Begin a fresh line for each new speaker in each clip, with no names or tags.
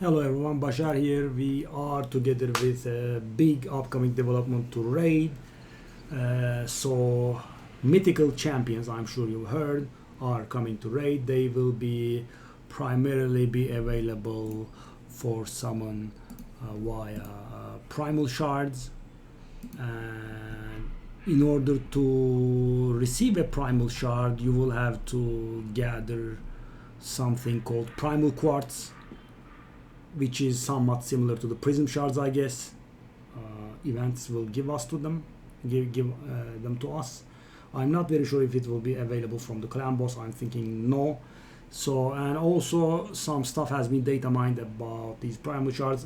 Hello everyone, Bashar here. We are together with a big upcoming development to Raid. So Mythical champions, I'm sure you've heard, are coming to Raid. They will be primarily be available for summon via primal shards. And in order to receive a primal shard, you will have to gather something called primal quartz, which is somewhat similar to the prism shards, I guess. Events will give us to them, give them to us. I'm not very sure if it will be available from the clan boss. I'm thinking no. So, and also some stuff has been data mined about these primal shards.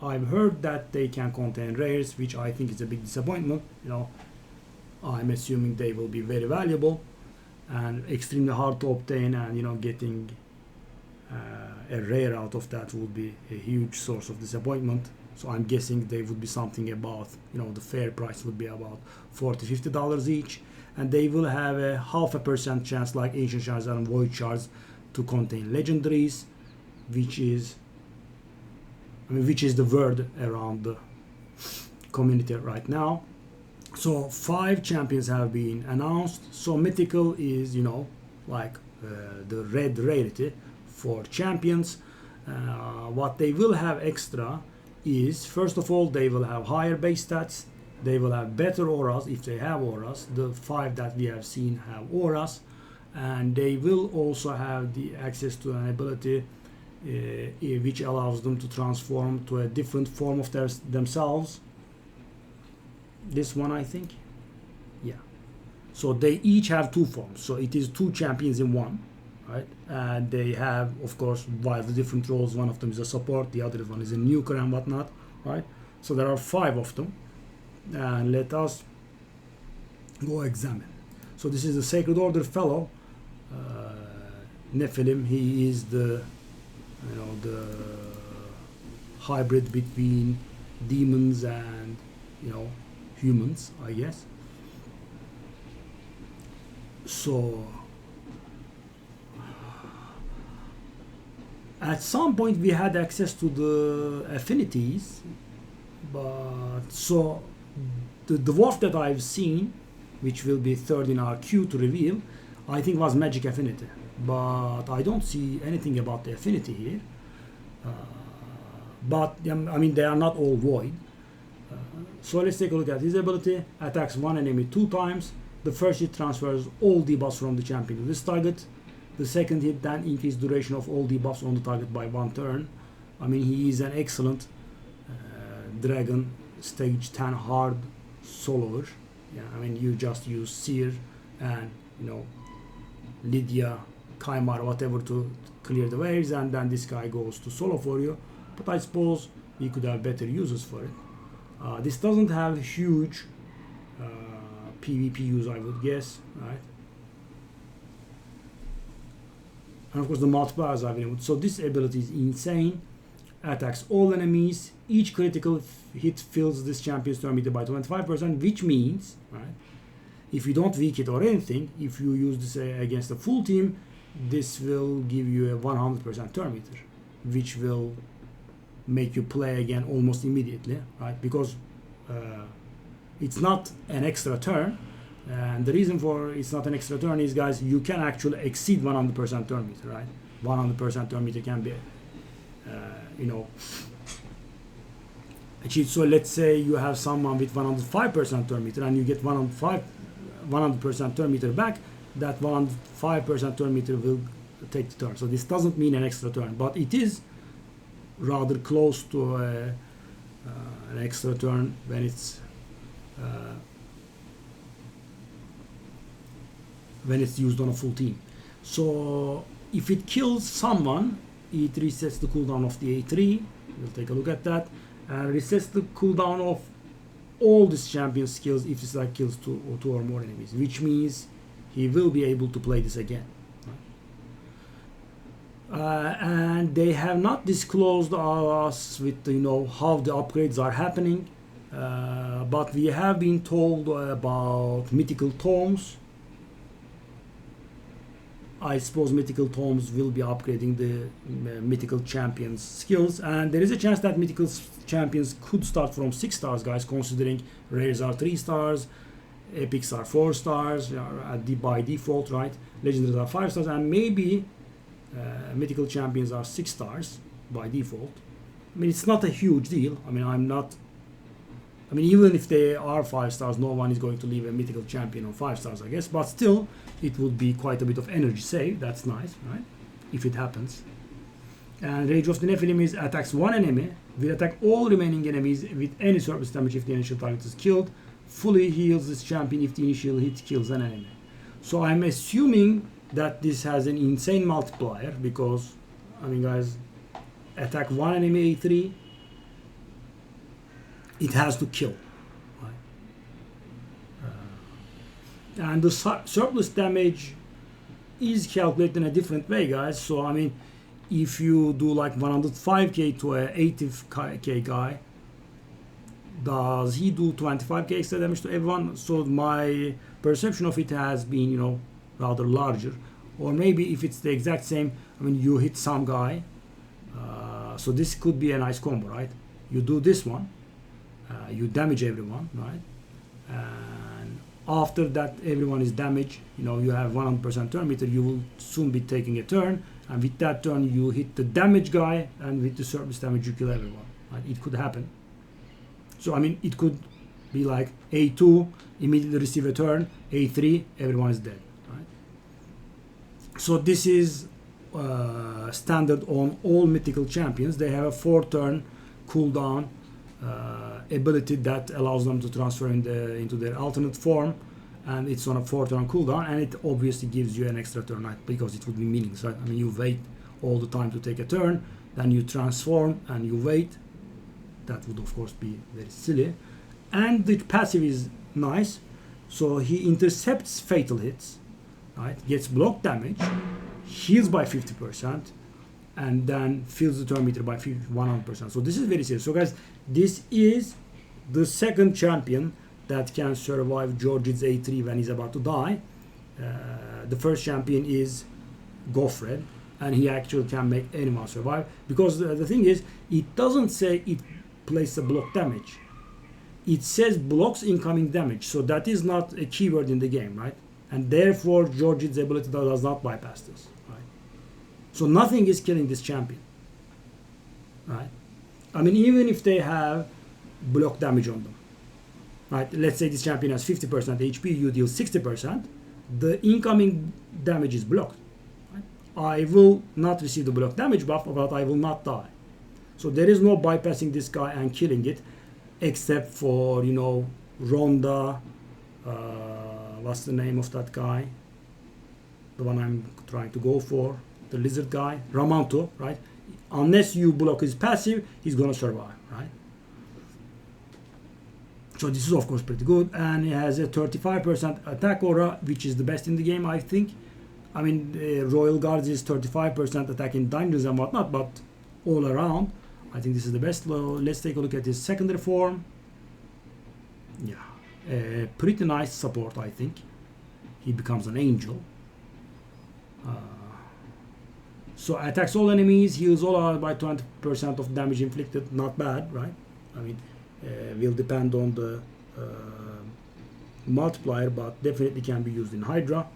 I've heard that they can contain rares, which I think is a big disappointment. I'm assuming they will be very valuable and extremely hard to obtain, and getting a rare out of that would be a huge source of disappointment. So I'm guessing they would be something about, the fair price would be about $40-50 each, and they will have a 0.5% chance, like ancient shards and void shards, to contain legendaries, which is the word around the community right now. So 5 champions have been announced. So Mythical is, like the red rarity for champions. What they will have extra is, first of all, they will have higher base stats. They will have better auras if they have auras. The 5 that we have seen have auras, and they will also have the access to an ability which allows them to transform to a different form of themselves. This one, I think. Yeah. So they each have 2 forms. So it is 2 champions in one. Right? And they have, of course, wildly different roles. One of them is a support, the other one is a nuker and whatnot, right? So there are 5 of them, and let us go examine. So this is the Sacred Order fellow, Nephilim. He is the hybrid between demons and humans, I guess. So at some point we had access to the affinities, but so the dwarf that I've seen, which will be third in our queue to reveal, I think was magic affinity, but I don't see anything about the affinity here. But they are not all void. So let's take a look at his ability. Attacks one enemy 2 times. The first hit transfers all debuffs from the champion to this target. The second hit then increases duration of all debuffs on the target by 1 turn. He is an excellent dragon stage 10 hard soloer. Yeah, you just use Seer and Lydia, Kaimar, whatever to clear the waves, and then this guy goes to solo for you. But I suppose we could have better uses for it. This doesn't have huge PvP use, I would guess, right? And of course the multipliers are available. So this ability is insane. Attacks all enemies. Each critical hit fills this champion's turn meter by 25%, which means, right, if you don't weak it or anything, if you use this against a full team, this will give you a 100% turn meter, which will make you play again almost immediately, right? Because it's not an extra turn, and the reason for it's not an extra turn is, guys, you can actually exceed 100% turn meter, right? 100% turn meter can be achieved. So let's say you have someone with 105% turn meter and you get 100% turn meter back, that 105% turn meter will take the turn. So this doesn't mean an extra turn, but it is rather close to an extra turn when it's used on a full team. So if it kills someone, it resets the cooldown of the A3. We'll take a look at that, and resets the cooldown of all this champion skills if this kills 2 or more enemies, which means he will be able to play this again. And they have not disclosed us with how the upgrades are happening, but we have been told about mythical tomes. I suppose Mythical Tomes will be upgrading the Mythical Champions skills, and there is a chance that Mythical Champions could start from 6 stars, guys, considering rares are 3 stars, epics are 4 stars by default, right? Legendaries are 5 stars, and maybe Mythical Champions are 6 stars by default. I mean, it's not a huge deal. I mean, even if they are 5 stars, no one is going to leave a Mythical Champion on 5 stars, I guess. But still, it would be quite a bit of energy save. That's nice, right? If it happens. And Rage of the Nephilim is attacks one enemy, will attack all remaining enemies with any surface damage if the initial target is killed. Fully heals this champion if the initial hit kills an enemy. So I'm assuming that this has an insane multiplier because, I mean, guys, attack one enemy A3, it has to kill, right? And the surplus damage is calculated in a different way, guys. So I mean, if you do like 105k to a 80k guy, does he do 25k extra damage to everyone? So my perception of it has been, you know, rather larger. Or maybe if it's the exact same, I mean, you hit some guy, so this could be a nice combo, right? You do this one, you damage everyone, right? And after that everyone is damaged, you know, you have 100% turn meter, you will soon be taking a turn, and with that turn you hit the damage guy, and with the surface damage you kill everyone, right? It could happen. So I mean, it could be like A2, immediately receive a turn, A3, everyone is dead, right? So this is standard on all Mythical Champions. They have a 4-turn cooldown ability that allows them to transfer into their alternate form, and it's on a 4-turn cooldown, and it obviously gives you an extra turn, right? Because it would be meaningless, right? I mean, you wait all the time to take a turn, then you transform and you wait. That would of course be very silly. And the passive is nice, so he intercepts fatal hits, right? Gets block damage, heals by 50%, and then fills the turn meter by 100%. So this is very serious. So guys, this is the second champion that can survive Georgid's A3 when he's about to die. The first champion is Gofred, and he actually can make anyone survive, because the thing is, it doesn't say it places a block damage. It says blocks incoming damage, so that is not a keyword in the game, right? And therefore Georgid's ability does not bypass this, right? So nothing is killing this champion, right? I mean, even if they have block damage on them, right? Let's say this champion has 50% HP, you deal 60%, the incoming damage is blocked, right? I will not receive the block damage buff, but I will not die. So there is no bypassing this guy and killing it, except for, you know, Ronda, what's the name of that guy? The one I'm trying to go for, the lizard guy, Ramanto, right? Unless you block his passive, he's gonna survive, right? So this is of course pretty good, and it has a 35% attack aura, which is the best in the game, I think. I mean, Royal Guards is 35% attack in dungeons and whatnot, but all around, I think this is the best. Let's take a look at his secondary form. Yeah, pretty nice support, I think. He becomes an angel. So attacks all enemies, heals all allies by 20% of damage inflicted. Not bad, right? I mean, will depend on the multiplier, but definitely can be used in Hydra.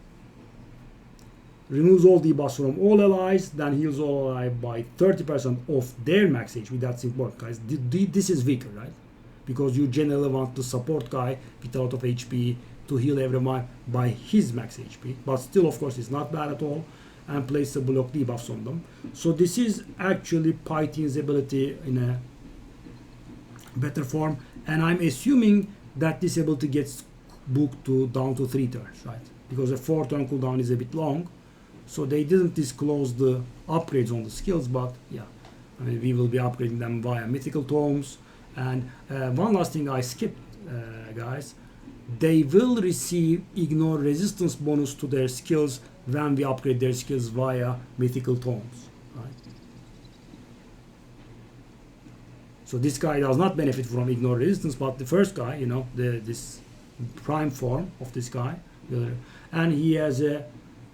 Removes all debuffs from all allies, then heals all allies by 30% of their max HP. That's important, guys. This is weaker, right? Because you generally want the support guy with a lot of HP to heal everyone by his max HP. But still, of course, it's not bad at all, and place the block debuffs on them. So this is actually Pythian's ability in a better form, and I'm assuming that this ability gets booked down to 3 turns, right? Because a 4-turn cooldown is a bit long. So they didn't disclose the upgrades on the skills, but yeah, I mean, we will be upgrading them via Mythical Tomes. And one last thing I skipped, guys, they will receive ignore resistance bonus to their skills when we upgrade their skills via Mythical Tomes, right? So this guy does not benefit from ignore resistance, but the first guy, you know, this prime form of this guy, and he has a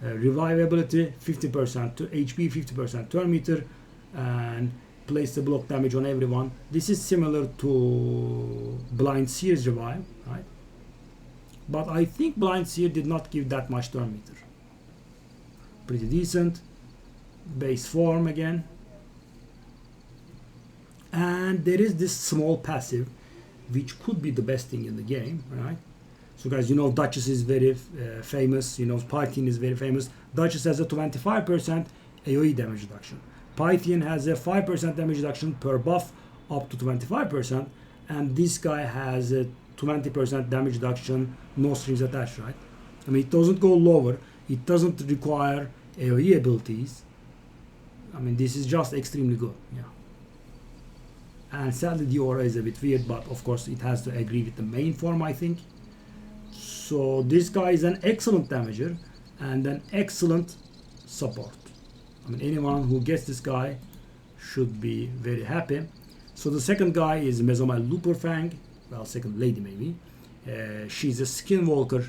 revive ability, 50% to HP, 50% turn meter, and place the block damage on everyone. This is similar to Blind Seer's revive, right? But I think Blind Seer did not give that much turn meter. Pretty decent. Base form again. And there is this small passive, which could be the best thing in the game, right? So guys, you know Duchess is very famous, you know Python is very famous. Duchess has a 25% AoE damage reduction. Python has a 5% damage reduction per buff up to 25%, and this guy has a 20% damage reduction, no strings attached, right? I mean, it doesn't go lower, it doesn't require AoE abilities. I mean, this is just extremely good, yeah. And sadly the aura is a bit weird, but of course it has to agree with the main form, I think. So this guy is an excellent damager and an excellent support. I mean, anyone who gets this guy should be very happy. So the second guy is Mezomel Luperfang, well, second lady maybe. She's a Skinwalker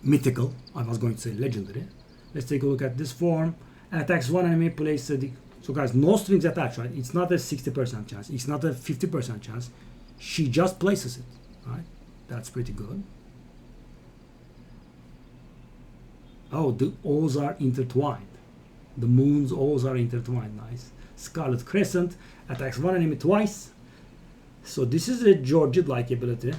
mythical. I was going to say legendary. Let's take a look at this form. Attacks one enemy, place the... So guys, no strings attached, right? It's not a 60% chance. It's not a 50% chance. She just places it, right? That's pretty good. Oh, the O's are intertwined. The moon's O's are intertwined. Nice. Scarlet Crescent attacks one enemy twice. So this is a Georgid-like ability.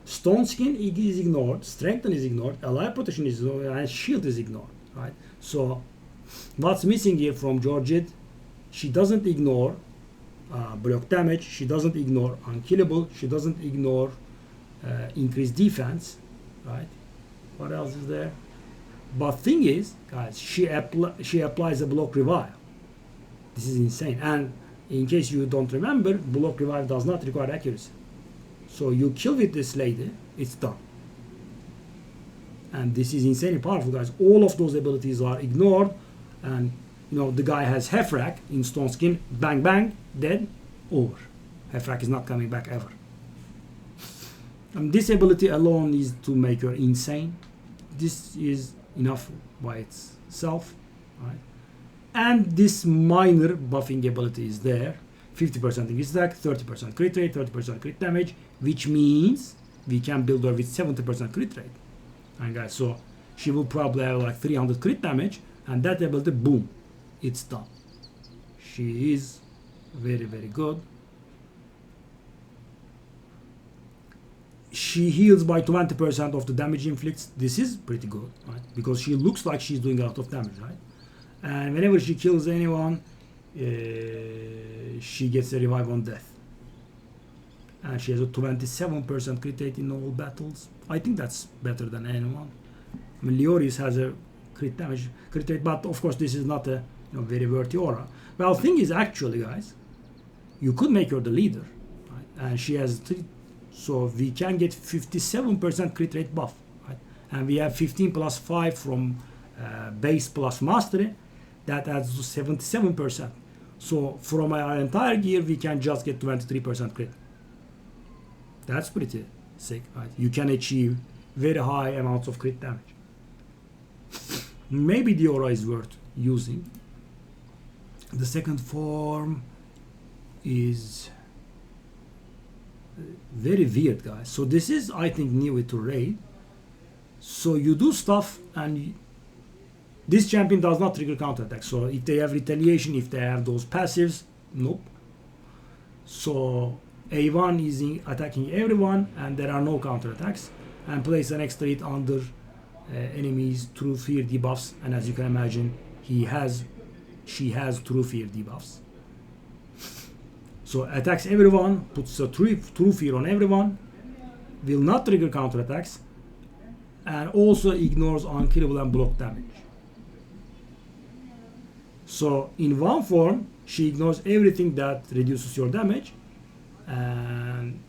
Stone Skin is ignored. Strengthen is ignored. Ally Protection is ignored. And Shield is ignored, right? So what's missing here from Georgid? She doesn't ignore block damage. She doesn't ignore unkillable. She doesn't ignore increased defense, right? What else is there? But thing is, guys, she applies a block revive. This is insane. And in case you don't remember, block revive does not require accuracy. So you kill with this lady, it's done. And this is insanely powerful, guys. All of those abilities are ignored, and you know the guy has Hefrak in Stone Skin. Bang bang, dead, over. Hefrak is not coming back ever. And this ability alone is to make her insane. This is enough by itself, right? And this minor buffing ability is there. 50% increase attack, 30% crit rate, 30% crit damage, which means we can build her with 70% crit rate. And guys, so she will probably have like 300 crit damage, and that ability, boom, it's done. She is very, very good. She heals by 20% of the damage inflicts. This is pretty good, right? Because she looks like she's doing a lot of damage, right? And whenever she kills anyone, she gets a revive on death. And she has a 27% crit rate in all battles. I think that's better than anyone. I mean, Leoris has a crit rate, but of course this is not a very worthy aura. Well, thing is, actually, guys, you could make her the leader, right? And she has 3, so we can get 57% crit rate buff, right? And we have 15 plus 5 from base plus mastery. That adds to 77%. So from our entire gear, we can just get 23% crit. That's pretty sick, right? You can achieve very high amounts of crit damage. Maybe the aura is worth using. The second form is very weird, guys. So this is, I think, new to raid. So you do stuff, and this champion does not trigger counterattack. So if they have retaliation, if they have those passives, nope. So A1 is attacking everyone, and there are no counterattacks. And place an extra hit under enemies' true fear debuffs. And as you can imagine, she has true fear debuffs. So attacks everyone, puts a true fear on everyone, will not trigger counterattacks, and also ignores unkillable and block damage. So in one form, she ignores everything that reduces your damage, and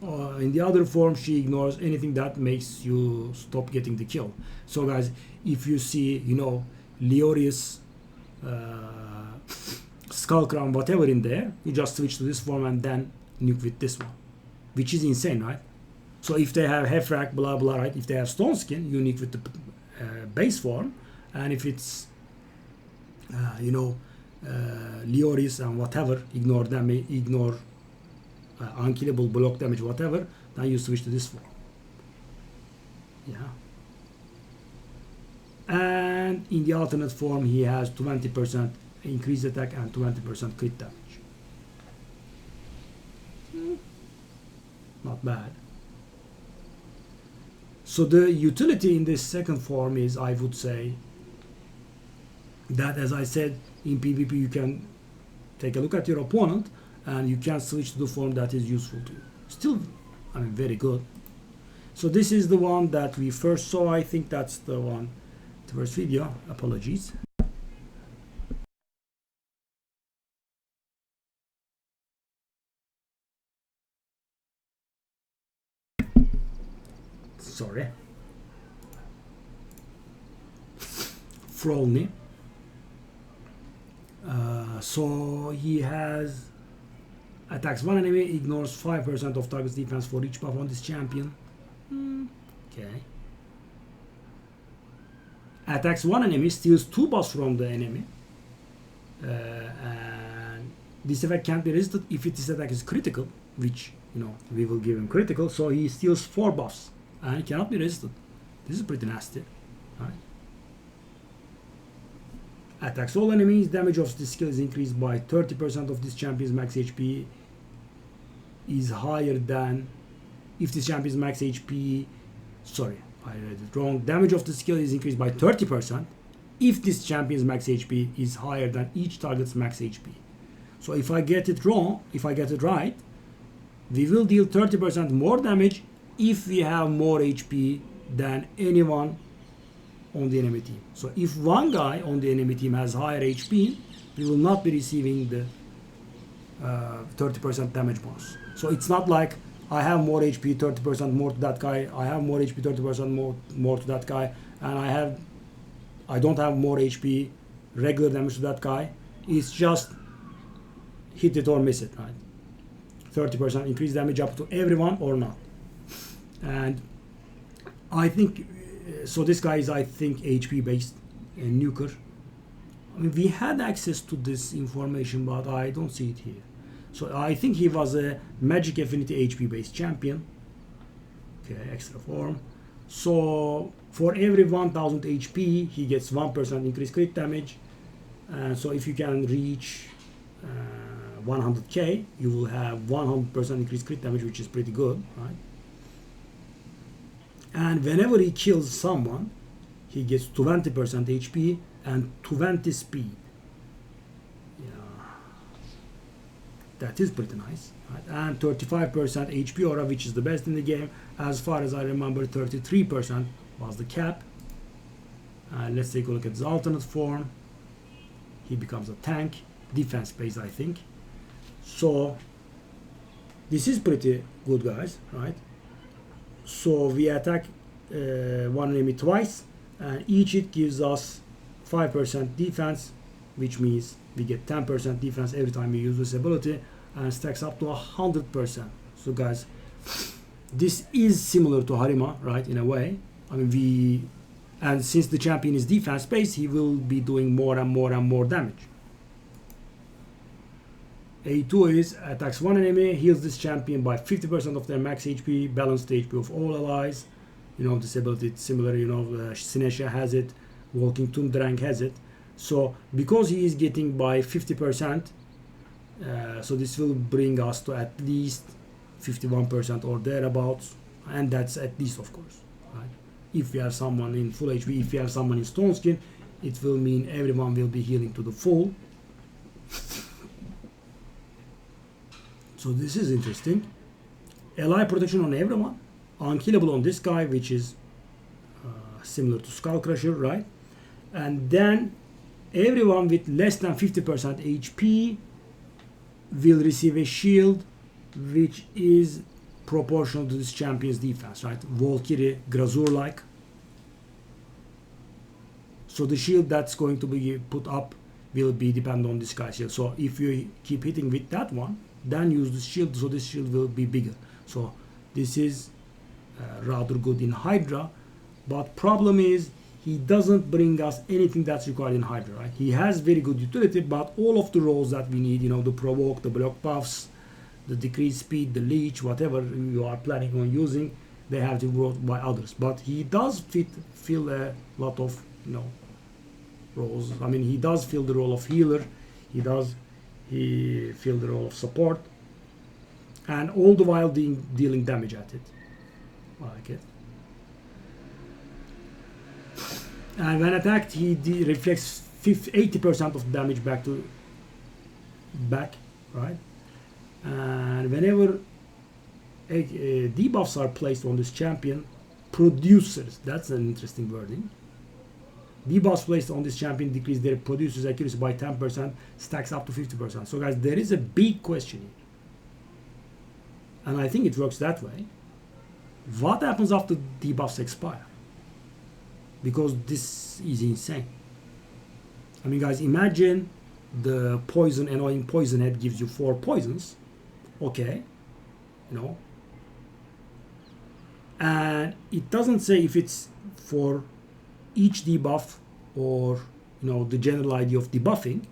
in the other form, she ignores anything that makes you stop getting the kill. So guys, if you see, Leorius, Skull Crown, whatever in there, you just switch to this form and then nuke with this one, which is insane, right? So if they have Hefrak, blah blah, right? If they have Stone Skin, unique with the base form, and if it's Leoris and whatever, ignore damage, ignore unkillable, block damage, whatever, then you switch to this form. Yeah. And in the alternate form, he has 20% increased attack and 20% crit damage. Not bad. So the utility in this second form is, I would say, that as I said, in PvP you can take a look at your opponent and you can switch to the form that is useful to you. Still, I mean, very good. So this is the one that we first saw. I think that's the one, the first video. Apologies. Sorry. Frolny. So he has attacks one enemy, ignores 5% of target's defense for each buff on this champion. Okay. Attacks one enemy, steals 2 buffs from the enemy. And this effect can't be resisted if this attack is critical, which, we will give him critical. So he steals 4 buffs and it cannot be resisted. This is pretty nasty. Right? Attacks all enemies. Damage of this skill is increased by 30% of this champion's max HP is higher than if this champion's max HP. Sorry, I read it wrong. Damage of the skill is increased by 30% if this champion's max HP is higher than each target's max HP. So if I get it wrong, if I get it right, we will deal 30% more damage if we have more HP than anyone on the enemy team. So if one guy on the enemy team has higher HP, we will not be receiving the 30% damage bonus. So it's not like I have more HP, 30% more to that guy, I have more HP, 30% more to that guy, and I don't have more HP, regular damage to that guy. It's just hit it or miss it, right? 30% increased damage up to everyone or not. And I think, so this guy is, I think, HP based and nuker. I mean, we had access to this information, but I don't see it here. So I think he was a Magic Affinity HP based champion. Okay, extra form. So for every 1000 HP, he gets 1% increased crit damage. So if you can reach 100k, you will have 100% increased crit damage, which is pretty good, right? And whenever he kills someone, he gets 20% HP and 20 speed. Yeah, that is pretty nice, right? And 35% HP aura, which is the best in the game. As far as I remember, 33% was the cap. Let's take a look at his alternate form. He becomes a tank, defense based, I think. So this is pretty good, guys, right? So we attack one enemy twice, and each hit gives us 5% defense, which means we get 10% defense every time we use this ability, and stacks up to 100%. So guys, this is similar to Harima, right, in a way. I mean, and since the champion is defense based, he will be doing more and more and more damage. A2 is attacks one enemy, heals this champion by 50% of their max HP, balanced HP of all allies. This ability, it's similar, Sinesha has it, Walking Tomb Drang has it. So because he is getting by 50%, so this will bring us to at least 51% or thereabouts, and that's at least, of course, right? If we have someone in full HP, if we have someone in Stone Skin, it will mean everyone will be healing to the full. So this is interesting. Ally protection on everyone. Unkillable on this guy, which is similar to Skull Crusher, right? And then everyone with less than 50% HP will receive a shield which is proportional to this champion's defense, right? Valkyrie, Grazur-like. So the shield that's going to be put up will be dependent on this guy's shield. So if you keep hitting with that one, then use this shield, so this shield will be bigger. So this is rather good in Hydra, but problem is he doesn't bring us anything that's required in Hydra, right? He has very good utility, but all of the roles that we need, you know, the provoke, the block buffs, the decrease speed, the leech, whatever you are planning on using, they have to be brought by others. But he does fill a lot of, you know, roles. I mean, he does fill the role of healer, he fill the role of support, and all the while dealing damage at it. I like it. And when attacked, he reflects 80% of damage back, right? And whenever debuffs are placed on this champion, producers, that's an interesting wording. Debuffs placed on this champion decrease their producer's accuracy by 10%, stacks up to 50%. So guys, there is a big question here. And I think it works that way. What happens after debuffs expire? Because this is insane. I mean, guys, imagine the annoying poison head gives you 4 poisons. Okay, you know. And it doesn't say if it's for each debuff or, you know, the general idea of debuffing.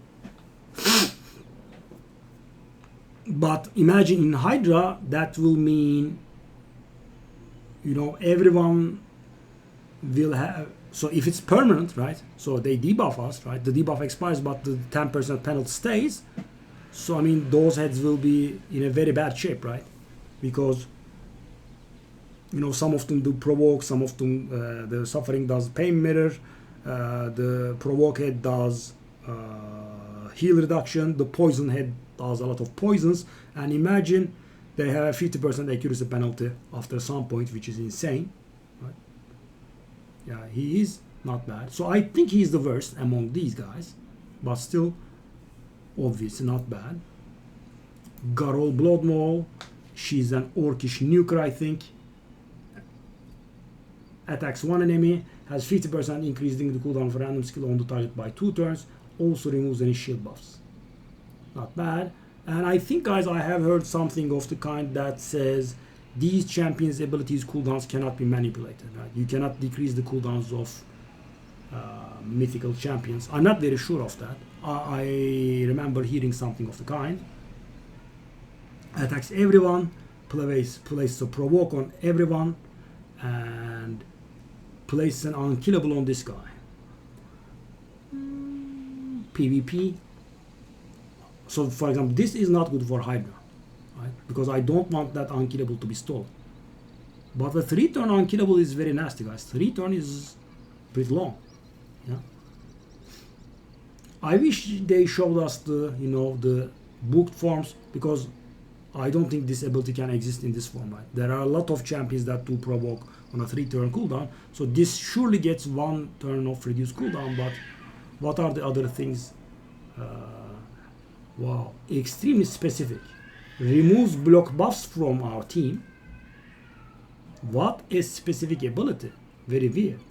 But imagine in Hydra, that will mean, you know, everyone will have. So if it's permanent, right? So they debuff us, right? The debuff expires, but the 10% penalty stays. So I mean, those heads will be in a very bad shape, right? Because, you know, some of them do provoke, some of them the suffering does pain mirror, the provoke head does heal reduction, the poison head does a lot of poisons, and imagine they have a 50% accuracy penalty after some point, which is insane. Yeah, he is not bad. So I think he's the worst among these guys, but still, obviously not bad. Garol Bloodmaw, she's an orcish nuker, I think. Attacks one enemy, has 50% increasing the cooldown of random skill on the target by 2 turns. Also removes any shield buffs. Not bad. And I think, guys, I have heard something of the kind that says these champions' abilities cooldowns cannot be manipulated. Right? You cannot decrease the cooldowns of mythical champions. I'm not very sure of that. I remember hearing something of the kind. Attacks everyone, places a provoke on everyone, and places an unkillable on this guy. PvP. So, for example, this is not good for Hydra. Right? Because I don't want that unkillable to be stolen. But the 3-turn unkillable is very nasty, guys. 3-turn is pretty long. Yeah. I wish they showed us the, you know, the booked forms, because I don't think this ability can exist in this form. Right? There are a lot of champions that do provoke on a 3-turn cooldown. So this surely gets 1 turn of reduced cooldown. But what are the other things? Wow, extremely specific. Removes block buffs from our team. What a specific ability. Very weird.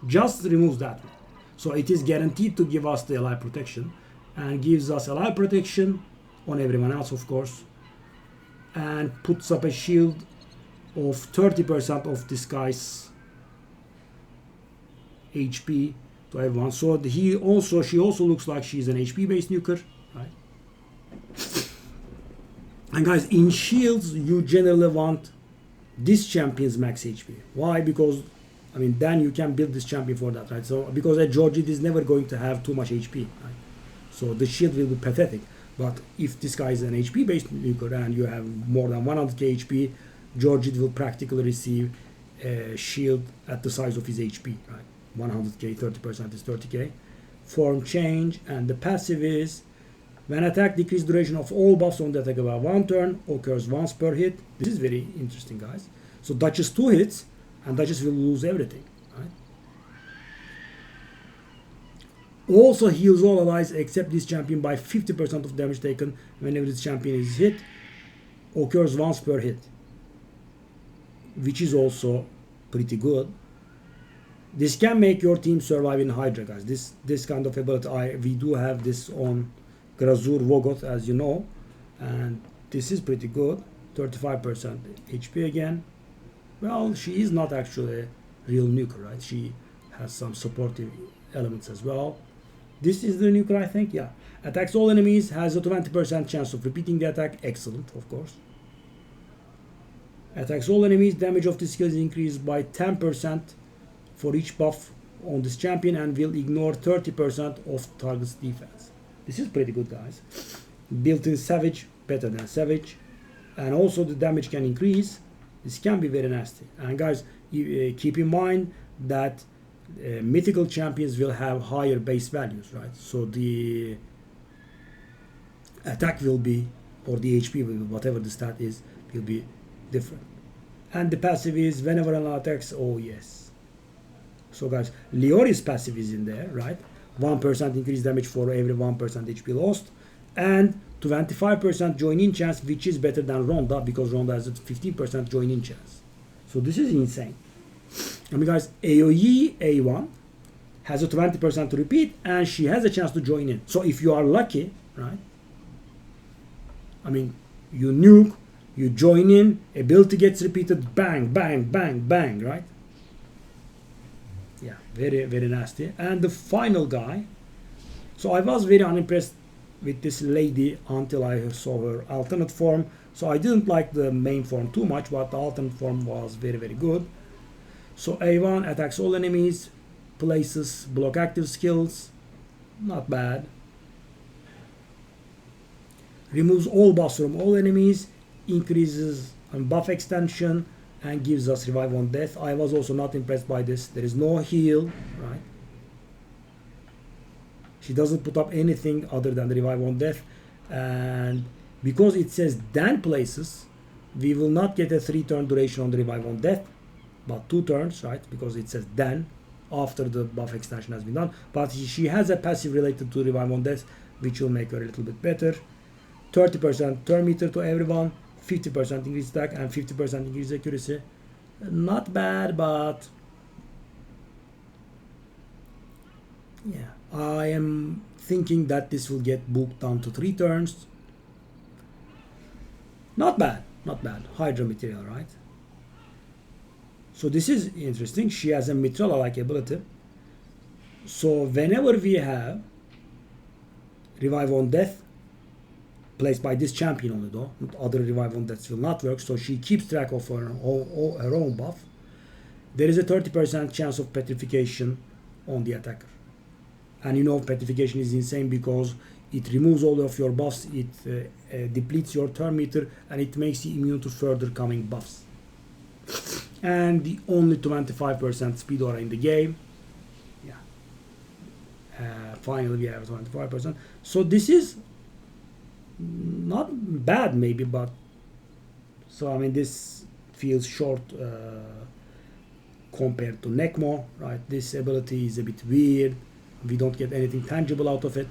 Just removes that one. So it is guaranteed to give us the ally protection, and gives us ally protection on everyone else, of course, and puts up a shield of 30% of this guy's HP to everyone. So she also looks like she's an HP based nuker, right? And guys, in shields, you generally want this champion's max HP. Why? Because, I mean, then you can build this champion for that, right? So, because a Georgid is never going to have too much HP, right? So the shield will be pathetic. But if this guy is an HP based nuker and you have more than 100k HP, Georgid will practically receive a shield at the size of his HP, right? 100k, 30% is 30k. Form change, and the passive is, when attack, decrease duration of all buffs on the attack about 1 turn, occurs once per hit. This is very interesting, guys. So Duchess 2 hits, and Duchess will lose everything, right? Also heals all allies except this champion by 50% of damage taken whenever this champion is hit. Occurs once per hit, which is also pretty good. This can make your team survive in Hydra, guys. This kind of ability, we do have this on Grazur Vogoth, as you know, and this is pretty good. 35% HP again. Well, she is not actually a real nuker, right? She has some supportive elements as well. This is the nuker, I think. Yeah. Attacks all enemies, has a 20% chance of repeating the attack. Excellent, of course. Attacks all enemies, damage of the skill is increased by 10% for each buff on this champion and will ignore 30% of target's defense. This is pretty good, guys. Built-in Savage, better than Savage. And also the damage can increase. This can be very nasty. And guys, keep in mind that mythical champions will have higher base values, right? So the attack will be, or the HP will be, whatever the stat is, will be different. And the passive is whenever an attacks, oh yes. So guys, Leori's passive is in there, right? 1% increased damage for every 1% HP lost. And 25% join-in chance, which is better than Ronda, because Ronda has a 15% join-in chance. So this is insane. I mean, guys, AoE A1 has a 20% to repeat, and she has a chance to join in. So if you are lucky, right? I mean, you nuke, you join in, ability gets repeated, bang, bang, bang, bang, right? Yeah, very, very nasty. And the final guy. So I was very unimpressed with this lady until I saw her alternate form. So I didn't like the main form too much, but the alternate form was very, very good. So A1 attacks all enemies, places block active skills, not bad. Removes all buffs from all enemies, increases buff extension, and gives us revive on death. I was also not impressed by this. There is no heal, right? She doesn't put up anything other than the revive on death, and because it says then places, we will not get a 3-turn duration on the revive on death, but 2 turns, right? Because it says then after the buff extension has been done. But she has a passive related to revive on death, which will make her a little bit better. 30% turn meter to everyone, 50% increased attack, and 50% increased accuracy. Not bad, but yeah, I am thinking that this will get booked down to 3 turns. Not bad, not bad. Hydra material, right? So this is interesting. She has a Mitrala-like ability. So whenever we have revive on death, placed by this champion only though, other revive on deaths will not work, so she keeps track of her own buff. There is a 30% chance of petrification on the attacker. And you know petrification is insane because it removes all of your buffs, it depletes your turn meter, and it makes you immune to further coming buffs. And the only 25% speed aura in the game. Yeah. Finally we have 25%. So this is not bad maybe, but so I mean this feels short compared to Necmo, right? This ability is a bit weird. We don't get anything tangible out of it.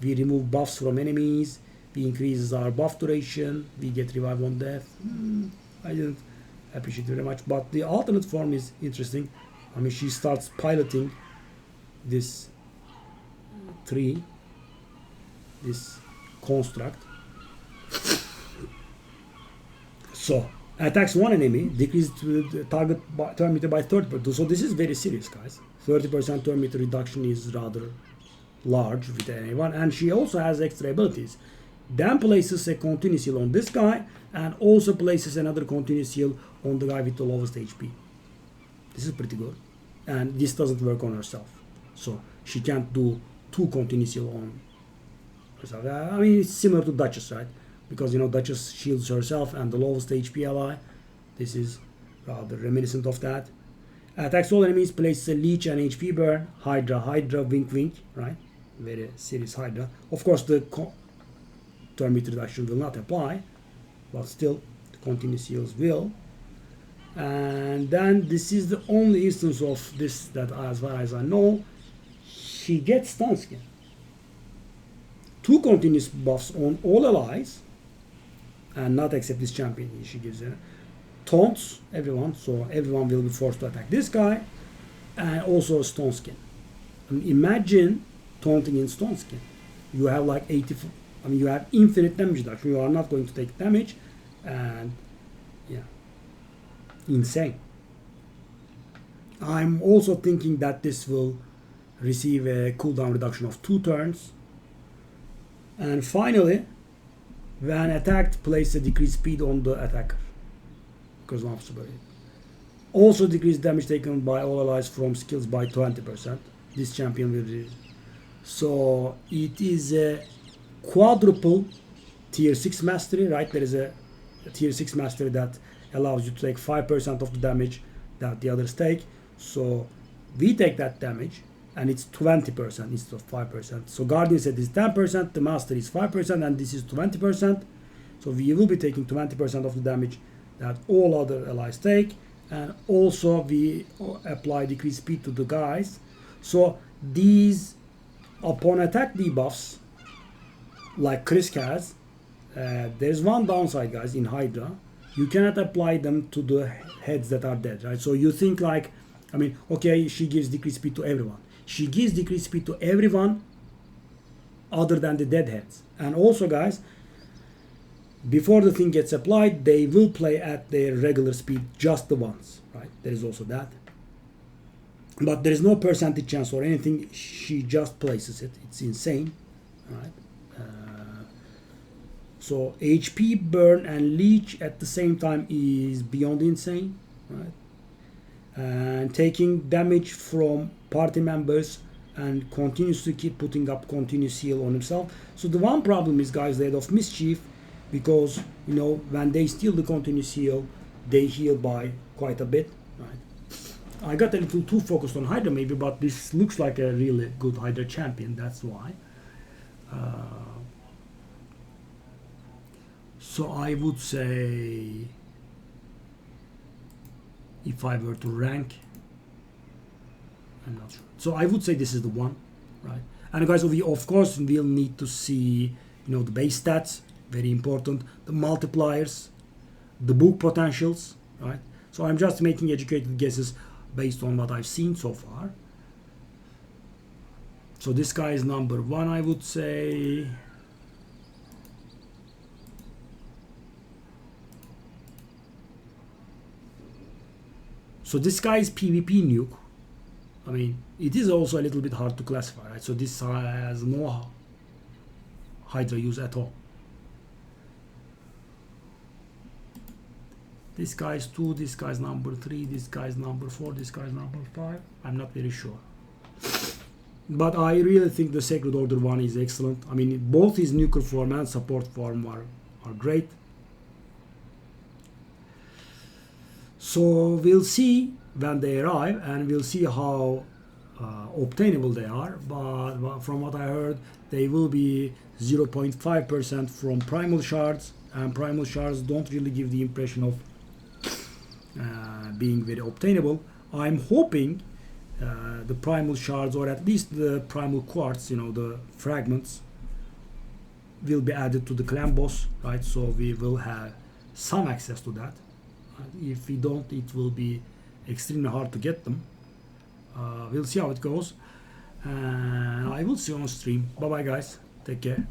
We remove buffs from enemies. We increase our buff duration. We get revive on death. I didn't appreciate it very much, but the alternate form is interesting. I mean, she starts piloting this tree, this construct. So attacks one enemy, decreases the target turn meter by 30%. So this is very serious, guys. 30% turn meter reduction is rather large with anyone, and she also has extra abilities. Then places a continuous heal on this guy, and also places another continuous heal on the guy with the lowest HP. This is pretty good, and this doesn't work on herself, so she can't do 2 continuous heal on herself. I mean, it's similar to Duchess, right? Because you know Duchess shields herself and the lowest HP ally. This is rather reminiscent of that. Attacks all enemies, places a leech and HP burn. Hydra, wink wink, right? Very serious Hydra. Of course, the turn meter reduction will not apply, but still the continuous heals will. And then this is the only instance of this that, as far as I know, she gets stun skin. 2 continuous buffs on all allies, and not except this champion. She gives it taunts everyone, so everyone will be forced to attack this guy, and also stone skin. I mean, imagine taunting in stone skin. You have like 84. I mean, you have infinite damage reduction. You are not going to take damage, and yeah, insane. I'm also thinking that this will receive a cooldown reduction of 2 turns. And finally, when attacked, place a decreased speed on the attacker, because one super hit. Also decrease damage taken by all allies from skills by 20%. This champion will so it is a quadruple tier 6 mastery, right? There is a tier 6 mastery that allows you to take 5% of the damage that the others take. So we take that damage and it's 20% instead of 5%. So Guardian set is 10%, the master is 5%, and this is 20%. So we will be taking 20% of the damage that all other allies take. And also we apply decreased speed to the guys. So these upon attack debuffs, like Krisk has, there's one downside, guys, in Hydra. You cannot apply them to the heads that are dead, right? So you think like, I mean, okay, she gives decreased speed to everyone. She gives decreased speed to everyone other than the dead heads. And also, guys, before the thing gets applied, they will play at their regular speed, just the ones, right? There is also that. But there is no percentage chance or anything. She just places it. It's insane, right? So HP burn and leech at the same time is beyond insane, right? And taking damage from party members and continuously keep putting up continuous heal on himself. So the one problem is, guys, the Head of Mischief, because you know when they steal the continuous heal, they heal by quite a bit, right? I got a little too focused on Hydra maybe, but this looks like a really good Hydra champion, that's why. So I would say, if I were to rank, I'm not sure. So I would say this is the one, right? And guys, we of course will need to see, you know, the base stats, very important, the multipliers, the book potentials, right? So I'm just making educated guesses based on what I've seen so far. So this guy is number 1, I would say. So this guy is PvP nuke. I mean, it is also a little bit hard to classify, right? So this has no Hydra use at all. This guy is 2, this guy is number 3, this guy is number 4, this guy is number 5. I'm not very sure. But I really think the Sacred Order one is excellent. I mean, both his nuker form and support form are great. So we'll see when they arrive, and we'll see how obtainable they are. But from what I heard, they will be 0.5% from primal shards, and primal shards don't really give the impression of being very obtainable. I'm hoping the primal shards, or at least the primal quartz, you know, the fragments, will be added to the clan boss, right? So we will have some access to that. If we don't, it will be extremely hard to get them. We'll see how it goes, and I will see you on stream. Bye bye, guys, take care.